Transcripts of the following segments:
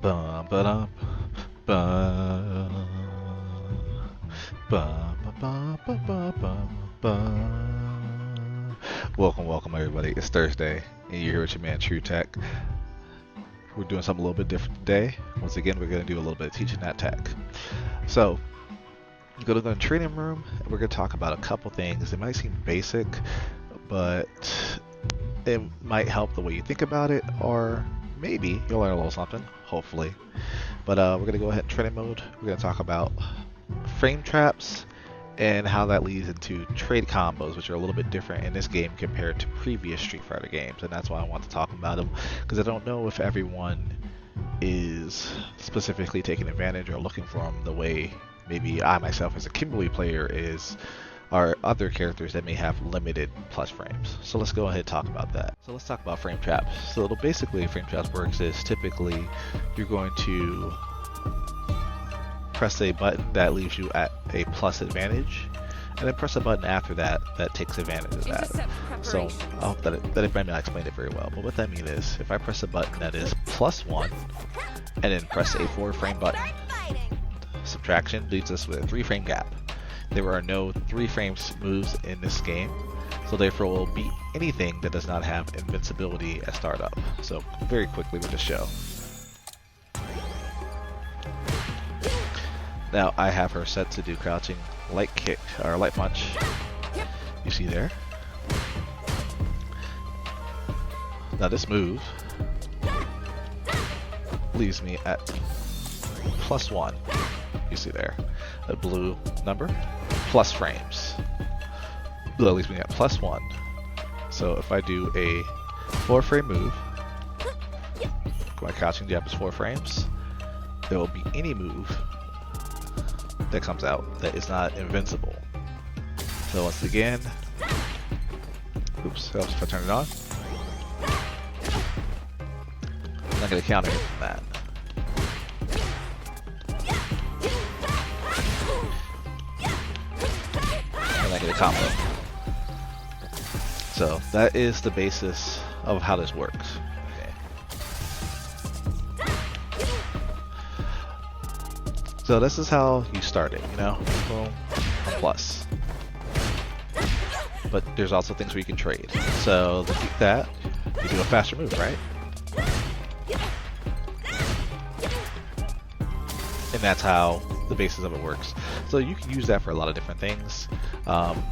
Bum ba dum bum bum ba ba ba ba ba. Welcome everybody. It's Thursday, and you're here with your man True Tech. We're doing something a little bit different today. Once again, we're going to do a little bit of teaching that tech. So, I'm going to go in the training room, and we're going to talk about a couple things. It might seem basic, but it might help the way you think about it, or maybe you'll learn a little something, hopefully. But we're going to go ahead in training mode. We're going to talk about frame traps and how that leads into trade combos, which are a little bit different in this game compared to previous Street Fighter games. And that's why I want to talk about them, because I don't know if everyone is specifically taking advantage or looking for them the way maybe I myself as a Kimberly player is, or other characters that may have limited plus frames. So let's go ahead and talk about that. So let's talk about frame traps. So basically frame traps works is typically you're going to press a button that leaves you at a plus advantage, and then press a button after that that takes advantage of that. So I hope that it might not explain it very well, but what that means is if I press a button that is +1 and then press a 4-frame button, subtraction leaves us with a 3-frame gap. There are no 3 frames moves in this game, so therefore we'll beat anything that does not have invincibility at startup. So very quickly we'll just show. Now I have her set to do crouching light kick or light punch. You see there. Now this move leaves me at +1. You see there, a blue number, plus frames. That leaves me at +1. So if I do a 4-frame move, my crouching jab is 4 frames. There will be any move that comes out that is not invincible. So once again, oops, helps if I turn it on. I'm not going to counter it from that. And I get a combo. So that is the basis of how this works. So this is how you start it, you know, boom, plus. But there's also things where you can trade. So to beat that, you do a faster move, right? And that's how the basis of it works. So you can use that for a lot of different things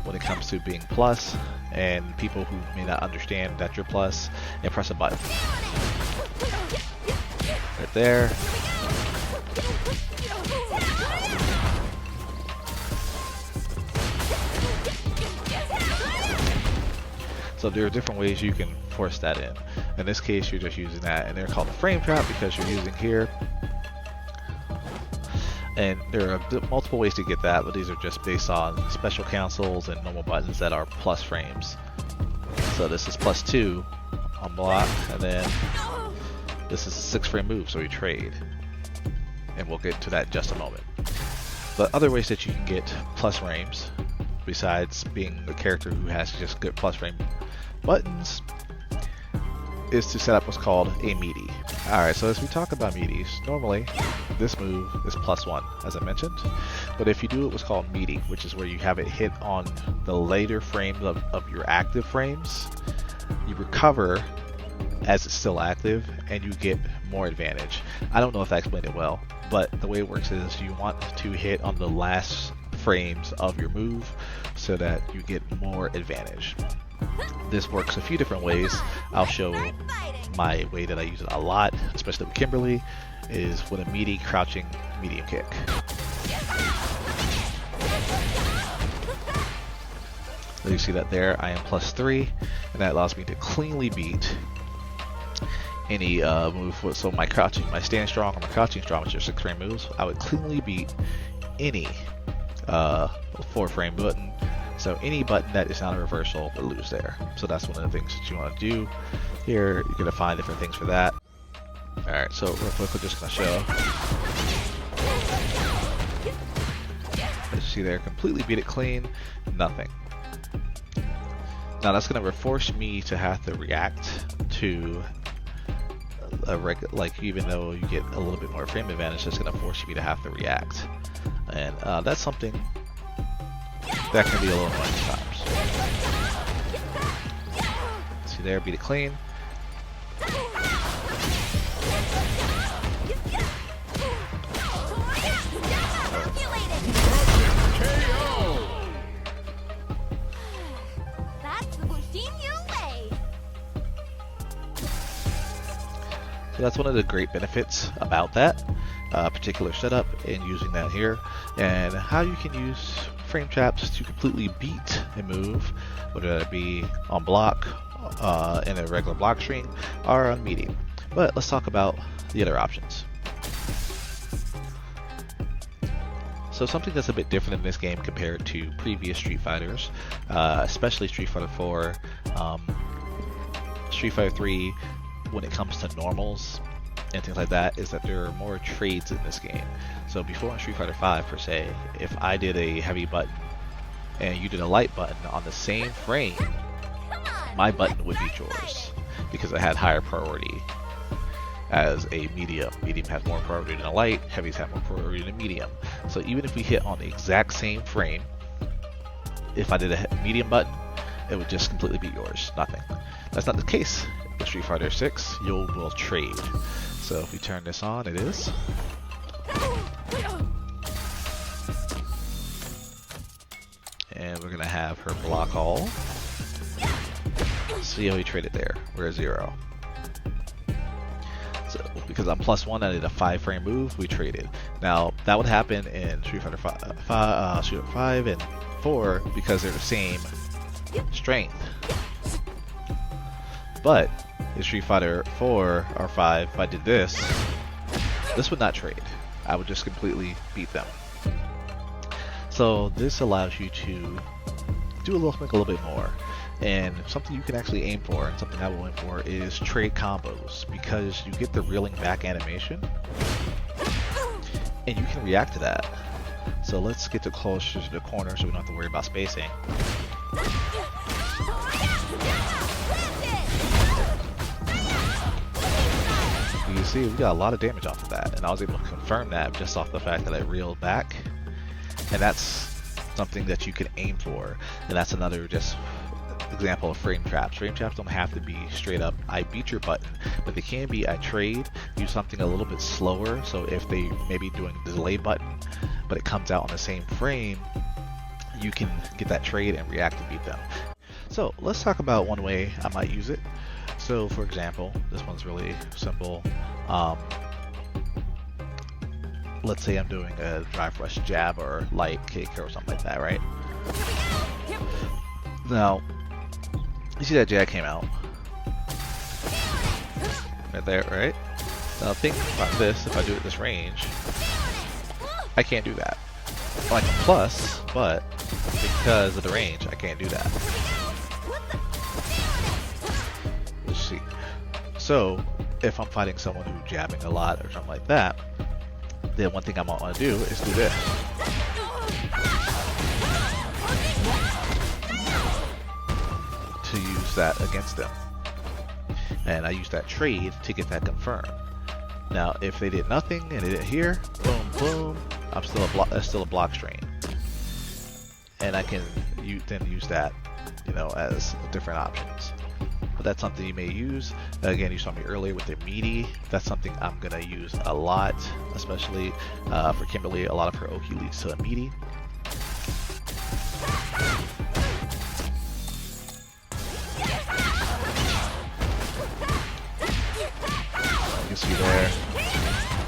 when it comes to being plus, and people who may not understand that you're plus, and press a button. Right there. So there are different ways you can force that in. In this case, you're just using that, and they're called a frame trap because you're using here. And there are multiple ways to get that, but these are just based on special cancels and normal buttons that are plus frames. So this is +2 on block, and then this is a 6-frame move, so we trade. And we'll get to that in just a moment. But other ways that you can get plus frames, besides being a character who has just good plus frame buttons, is to set up what's called a meaty. Alright, so as we talk about meaties, normally this move is +1, as I mentioned, but if you do what's called meaty, which is where you have it hit on the later frames of your active frames, you recover as it's still active and you get more advantage. I don't know if I explained it well, but the way it works is you want to hit on the last frames of your move so that you get more advantage. This works a few different ways. I'll show my way that I use it a lot, especially with Kimberly, is with a meaty crouching medium kick. So you see that there, I am +3, and that allows me to cleanly beat any move. So my stand strong or my crouching strong, which are 6-frame moves, I would cleanly beat any 4-frame button. So any button that is not a reversal will lose there. So that's one of the things that you want to do. Here, you're going to find different things for that. Alright, so real quick, we're just going to show. As you see there, completely beat it clean, nothing. Now that's going to force me to have to react to like even though you get a little bit more frame advantage, it's going to force you to have to react, and that's something that can be a little annoying at times. See there, beat it clean. So that's one of the great benefits about that particular setup and using that here, and how you can use frame traps to completely beat a move, whether that be on block, in a regular block string, or on medium. But let's talk about the other options. So something that's a bit different in this game compared to previous Street Fighters, especially Street Fighter 4, Street Fighter 3, when it comes to normals and things like that, is that there are more trades in this game. So before in Street Fighter 5 per se, if I did a heavy button and you did a light button on the same frame, my button would beat yours because it had higher priority as a medium. Medium has more priority than a light, heavies have more priority than a medium. So even if we hit on the exact same frame, if I did a medium button, it would just completely beat yours. Nothing. That's not the case in Street Fighter 6. You will trade. So if we turn this on, it is. And we're gonna have her block all. See how we traded there. We're at 0. So because I'm +1, I did a 5-frame move. We traded. Now that would happen in Street Fighter 5 and 4 because they're the same strength. But in Street Fighter 4 or 5, if I did this would not trade. I would just completely beat them. So this allows you to do a little bit more. And something you can actually aim for, and something I will aim for, is trade combos, because you get the reeling back animation and you can react to that. So let's get closer to the corner so we don't have to worry about spacing. You can see we got a lot of damage off of that, and I was able to confirm that just off the fact that I reeled back. And that's something that you can aim for, and that's another just example of frame traps. Frame traps don't have to be straight up I beat your button, but they can be I trade, use something a little bit slower. So if they may be doing the delay button, but it comes out on the same frame, you can get that trade and react to beat them. So let's talk about one way I might use it. So for example, this one's really simple. Let's say I'm doing a drive rush jab or light kick or something like that, right? Now, you see that jab came out right there, right? Now think about this. If I do it this range, I can't do that. Like a plus, but because of the range, I can't do that. Let's see. So if I'm fighting someone who's jabbing a lot or something like that, then one thing I might want to do is do this. To use that against them. And I use that trade to get that confirmed. Now if they did nothing and they didn't hear, boom, boom, I'm still that's still a block strain. And I can then use that, you know, as different options. But that's something you may use. Again, you saw me earlier with the meaty. That's something I'm gonna use a lot, especially for Kimberly. A lot of her Oki leads to a meaty. You can see there,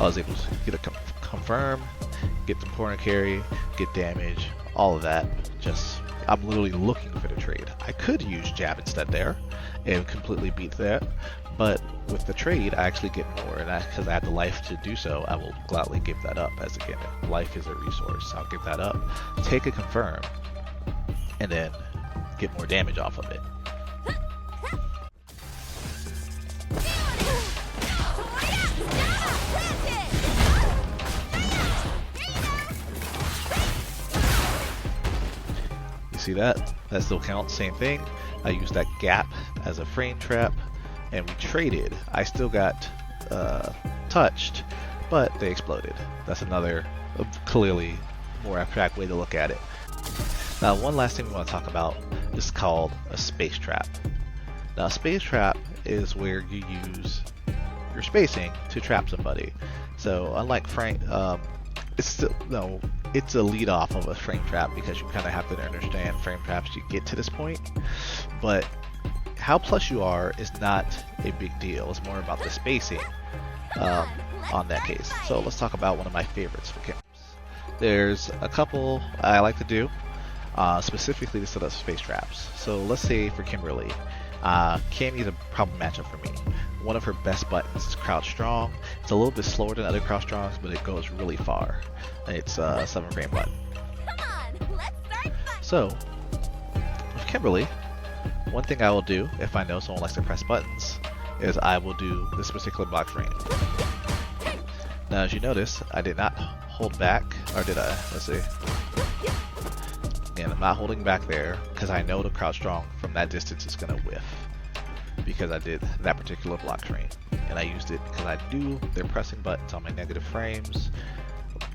I was able to get a confirm, get the corner carry, get damage, all of that. Just, I'm literally looking for the trade. I could use jab instead there and completely beat that, but with the trade I actually get more, and because I have the life to do so, I will gladly give that up. As again, life is a resource, I'll give that up, take a confirm, and then get more damage off of it. See that? That still counts, same thing. I used that gap as a frame trap and we traded. I still got touched, but they exploded. That's another clearly more abstract way to look at it. Now, one last thing we want to talk about is called a space trap. Now, a space trap is where you use your spacing to trap somebody. So, unlike frame, it's a lead off of a frame trap because you kind of have to understand frame traps to get to this point. But how plus you are is not a big deal. It's more about the spacing on that case. So let's talk about one of my favorites for camps. There's a couple I like to do specifically to set up space traps. So let's say for Kimberly, Cammy's a problem matchup for me. One of her best buttons is crouch strong. It's a little bit slower than other crouch strongs, but it goes really far. It's a 7-frame button. So with Kimberly, one thing I will do if I know someone likes to press buttons is I will do this particular block frame. Now, as you notice, I did not hold back, or did I? Let's see. Again, I'm not holding back there because I know the crouch strong from that distance is going to whiff because I did that particular block frame. And I used it because I knew they're pressing buttons on my negative frames,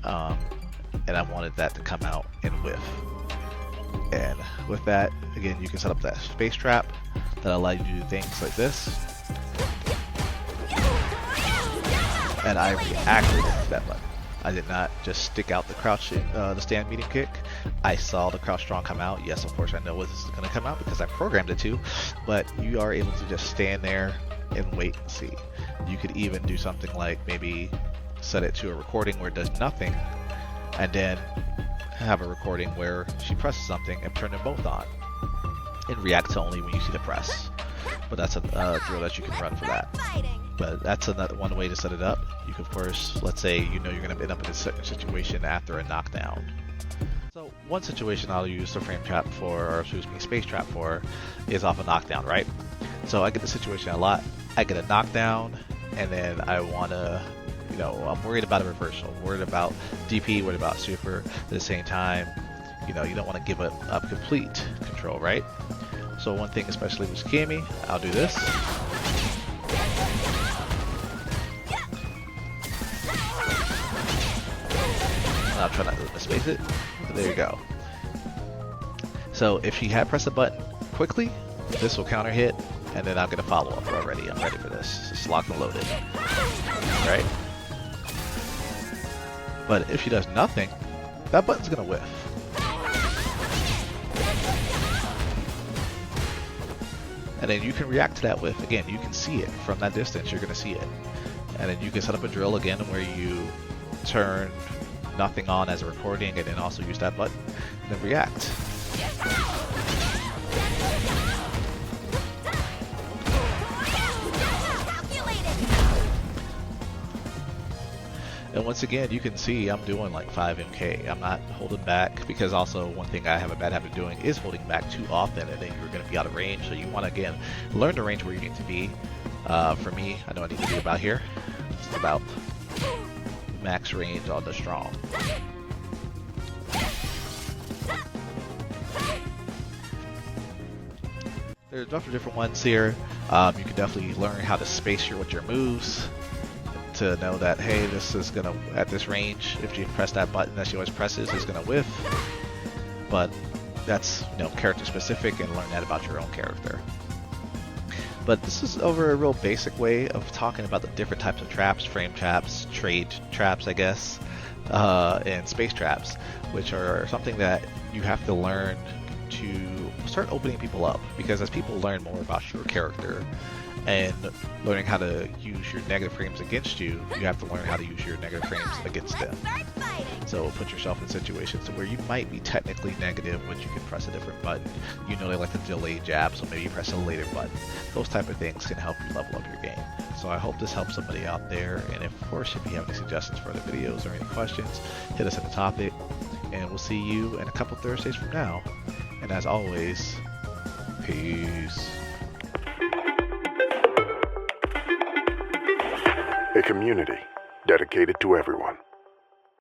and I wanted that to come out and whiff. And with that, again, you can set up that space trap that allows you to do things like this. And I reacted to that button. I did not just stick out the crouch, the stand medium kick. I saw the crouch strong come out. Yes, of course, I know this is going to come out because I programmed it to, but you are able to just stand there and wait and see. You could even do something like maybe set it to a recording where it does nothing, and then have a recording where she presses something and turn them both on and react to only when you see the press. But that's a drill that you can run for that. But that's another one way to set it up. You can, of course, let's say you know you're going to end up in a certain situation after a knockdown. So one situation I'll use the frame trap for, or excuse me, space trap for, is off a knockdown, right? So I get the situation a lot. I get a knockdown, and then I want to, I'm worried about a reversal, worried about DP, worried about super. At the same time, you don't want to give up complete control, right? So one thing, especially with Cammy, I'll do this. And I'll try not to space it. There you go. So if she had pressed a button quickly, this will counter hit, and then I'll get a follow-up already. I'm ready for this. It's locked and loaded. Right? But if she does nothing, that button's gonna whiff. And then you can react to that whiff. Again, you can see it from that distance. You're gonna see it. And then you can set up a drill again where you turn nothing on as a recording and then also use that button and then react. And once again, you can see I'm doing like 5 MK. I'm not holding back because also one thing I have a bad habit of doing is holding back too often, and then you're going to be out of range. So you want to, again, learn the range where you need to be. For me, I know I need to be about here. It's about max range on the strong. There's a bunch of different ones here. You can definitely learn how to space with your moves to know that, hey, this is gonna, at this range, if you press that button that she always presses, is gonna whiff. But that's, character specific, and learn that about your own character. But this is over a real basic way of talking about the different types of traps, frame traps, trade traps, I guess, and space traps, which are something that you have to learn to start opening people up, because as people learn more about your character and learning how to use your negative frames against you, you have to learn how to use your negative frames against them. So put yourself in situations where you might be technically negative, but you can press a different button. They like to delay jab, so maybe you press a later button. Those type of things can help you level up your game. So I hope this helps somebody out there. And of course, if you have any suggestions for other videos or any questions, hit us at the topic. And we'll see you in a couple Thursdays from now. And as always, peace. A community dedicated to everyone.